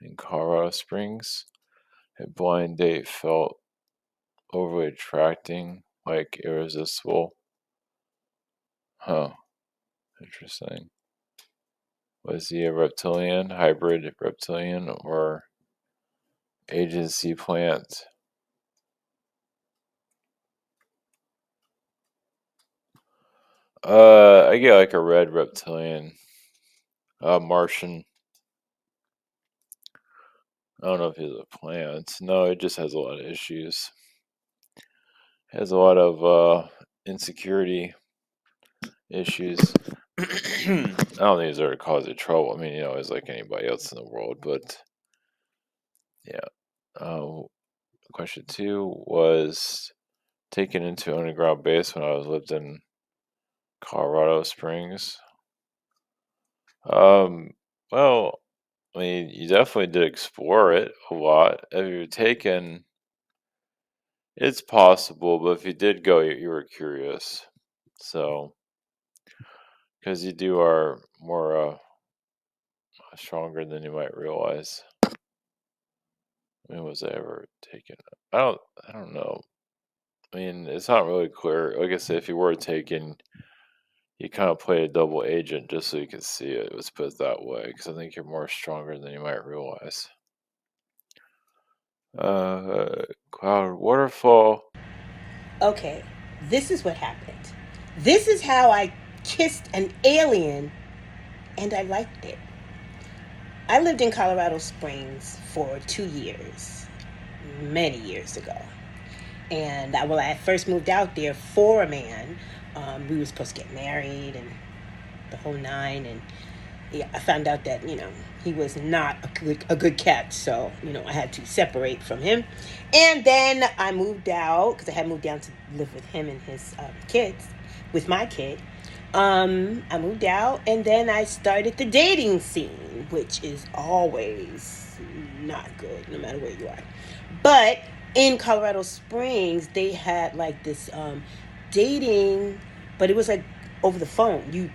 in Colorado Springs. A blind date felt overly attracting, like irresistible. Huh, interesting. Was he a reptilian, hybrid reptilian, or agency plant? I get like a red reptilian, Martian. I don't know if he's a plant. No, it just has a lot of issues. It has a lot of insecurity issues. I don't think he's ever caused it trouble. I mean, he's like anybody else in the world, but yeah. Question 2 was taken into underground base when I lived in Colorado Springs. Well, I mean, you definitely did explore it a lot. If you were taken, it's possible, but if you did go, you were curious. So, because you are more stronger than you might realize. When was I ever taken? I don't know. I mean, it's not really clear. Like I said, if you were taken, you kind of play a double agent just so you can see it. Let's put it that way, because I think you're more stronger than you might realize. Cloud waterfall. Okay, this is what happened. This is how I kissed an alien and I liked it. I lived in Colorado Springs for 2 years, many years ago. And when I first moved out there for a man, we were supposed to get married and the whole nine. And yeah, I found out that, he was not a good catch. So, I had to separate from him. And then I moved out because I had moved down to live with him and his kids, with my kid. I moved out and then I started the dating scene, which is always not good no matter where you are. But in Colorado Springs, they had like this dating, but it was like over the phone. You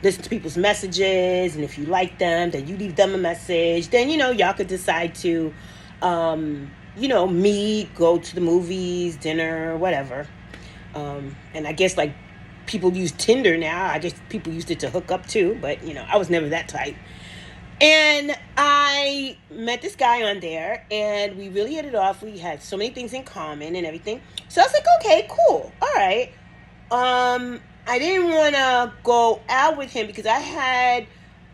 listen to people's messages, and if you like them, then you leave them a message. Then y'all could decide to, meet, go to the movies, dinner, whatever. And I guess like people use Tinder now. I guess people used it to hook up too, but I was never that type. And I met this guy on there, and we really hit it off. We had so many things in common and everything. So I was like, okay, cool, all right. I didn't want to go out with him because I had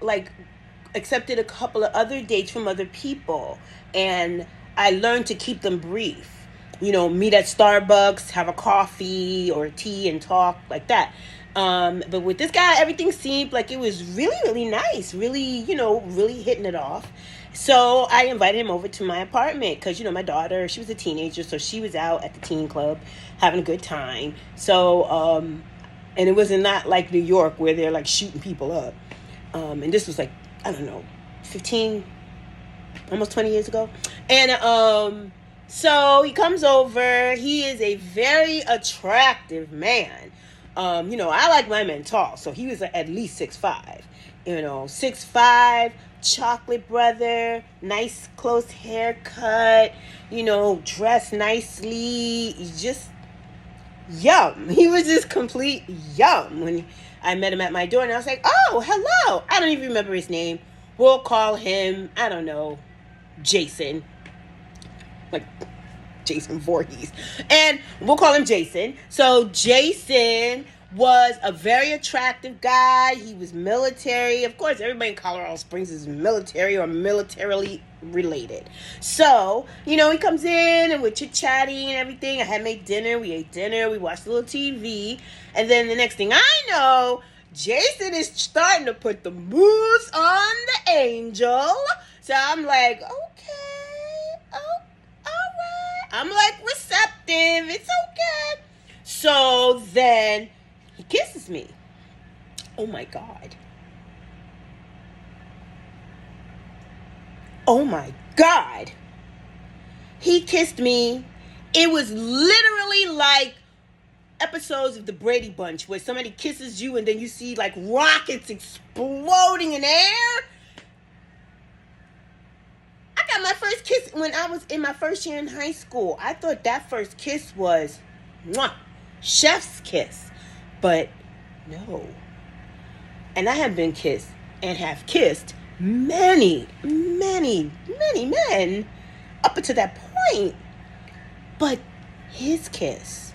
like accepted a couple of other dates from other people, and I learned to keep them brief. Meet at Starbucks, have a coffee or tea, and talk like that. But with this guy, everything seemed like it was really, really nice. Really, really hitting it off. So I invited him over to my apartment because, my daughter, she was a teenager. So she was out at the teen club having a good time. So, and it wasn't not like New York where they're like shooting people up. And this was like, I don't know, 15, almost 20 years ago. And, so he comes over. He is a very attractive man. I like my men tall, so he was at least 6'5". 6'5", chocolate brother, nice close haircut. Dressed nicely. He's just yum. He was just complete yum when I met him at my door, and I was like, "Oh, hello." I don't even remember his name. We'll call him, I don't know, Jason. Like Jason Voorhees. And we'll call him Jason. So Jason was a very attractive guy. He was military. Of course, everybody in Colorado Springs is military or militarily related. So, he comes in and we're chit-chatting and everything. I had made dinner. We ate dinner. We watched a little TV. And then the next thing I know, Jason is starting to put the moves on the angel. So I'm like, okay, all right. I'm like receptive. It's okay. So then he kisses me. Oh my God. Oh my God. He kissed me. It was literally like episodes of the Brady Bunch where somebody kisses you and then you see like rockets exploding in air. kiss, when I was in my first year in high school, I thought that first kiss was, mwah, chef's kiss. But no. And I have been kissed and have kissed many, many, many men up until that point. But his kiss,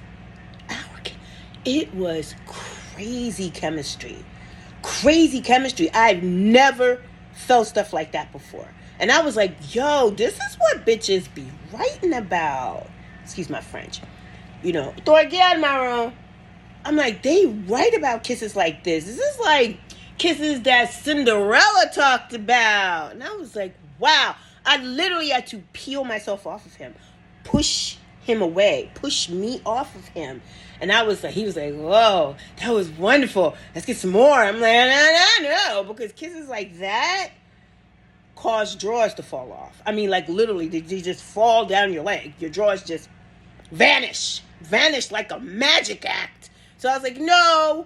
our kiss, it was crazy chemistry. Crazy chemistry. I've never felt stuff like that before. And I was like, yo, this is what bitches be writing about. Excuse my French. You know, Thor, get out of my room. I'm like, they write about kisses like this. This is like kisses that Cinderella talked about. And I was like, wow. I literally had to peel myself off of him. Push him away. Push me off of him. And I was like, he was like, whoa, that was wonderful. Let's get some more. I'm like, no. Because kisses like that cause drawers to fall off. I mean, like literally, they just fall down your leg. Your drawers just vanish like a magic act. So I was like, no.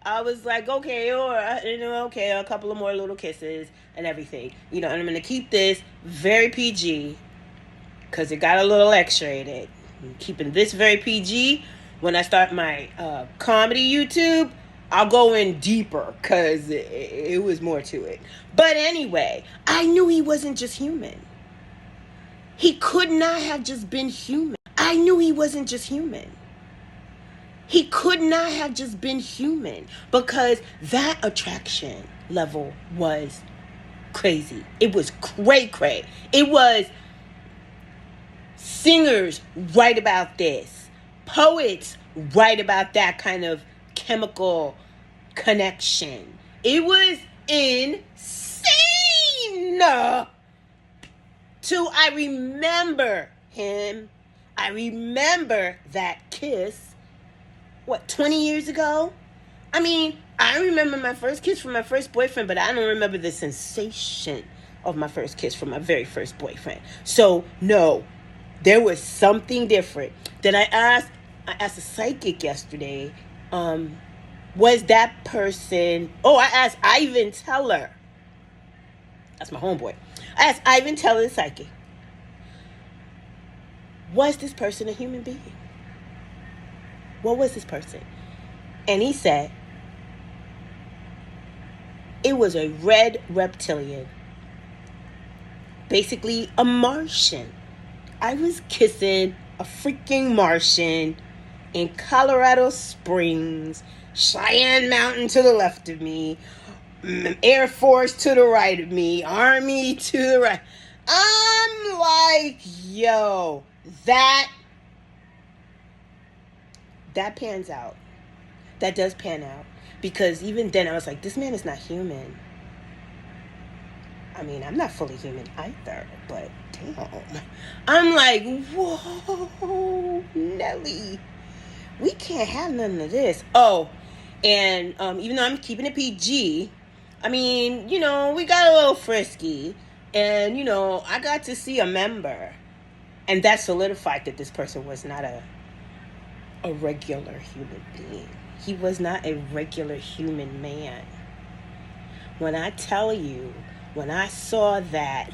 I was like, okay, okay, a couple of more little kisses and everything. And I'm going to keep this very PG because it got a little X-rated. I'm keeping this very PG. When I start my comedy YouTube, I'll go in deeper because it was more to it. But anyway, I knew he wasn't just human. He could not have just been human. I knew he wasn't just human. He could not have just been human because that attraction level was crazy. It was cray-cray. It was singers write about this. Poets write about that kind of chemical connection. It was insane. I remember him. I remember that kiss. 20 years ago? I mean, I remember my first kiss from my first boyfriend, but I don't remember the sensation of my first kiss from my very first boyfriend. So, no, there was something different. Then I asked a psychic yesterday, was that person... Oh, I asked Ivan Teller. That's my homeboy. I asked Ivan Teller, the psychic, was this person a human being? What was this person? And he said, it was a red reptilian. Basically, a Martian. I was kissing a freaking Martian in Colorado Springs, Cheyenne Mountain to the left of me, Air Force to the right of me, Army to the right. I'm like, yo, that pans out. That does pan out. Because even then I was like, this man is not human. I mean, I'm not fully human either, but damn. I'm like, whoa, Nelly. We can't have none of this. Oh, and even though I'm keeping it PG, I mean, we got a little frisky. And, I got to see a member. And that solidified that this person was not a regular human being. He was not a regular human man. When I tell you, when I saw that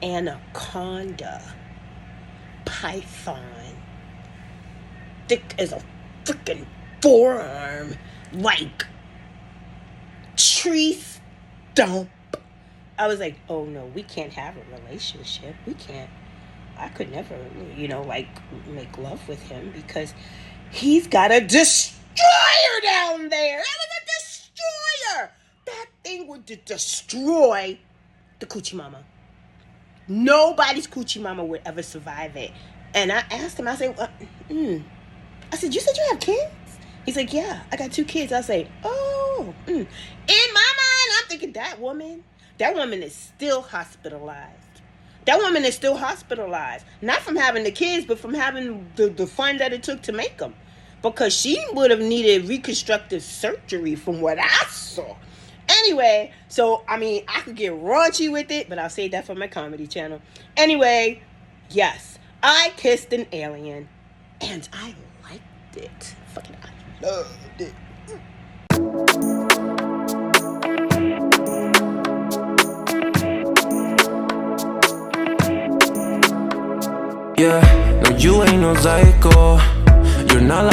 anaconda python, thick as a freaking forearm, like tree stump, I was like, oh no, we can't have a relationship. We can't. I could never, make love with him because he's got a destroyer down there. That was a destroyer. That thing would destroy the coochie mama. Nobody's coochie mama would ever survive it. And I asked him, I said, I said, you said you have kids? He's like, yeah, I got 2 kids. I say, oh. In my mind, I'm thinking that woman is still hospitalized. That woman is still hospitalized. Not from having the kids, but from having the fun that it took to make them. Because she would have needed reconstructive surgery from what I saw. Anyway, so, I mean, I could get raunchy with it, but I'll save that for my comedy channel. Anyway, yes, I kissed an alien, and I liked it. Fucking, I loved it. Yeah, no, you ain't no psycho. You're not like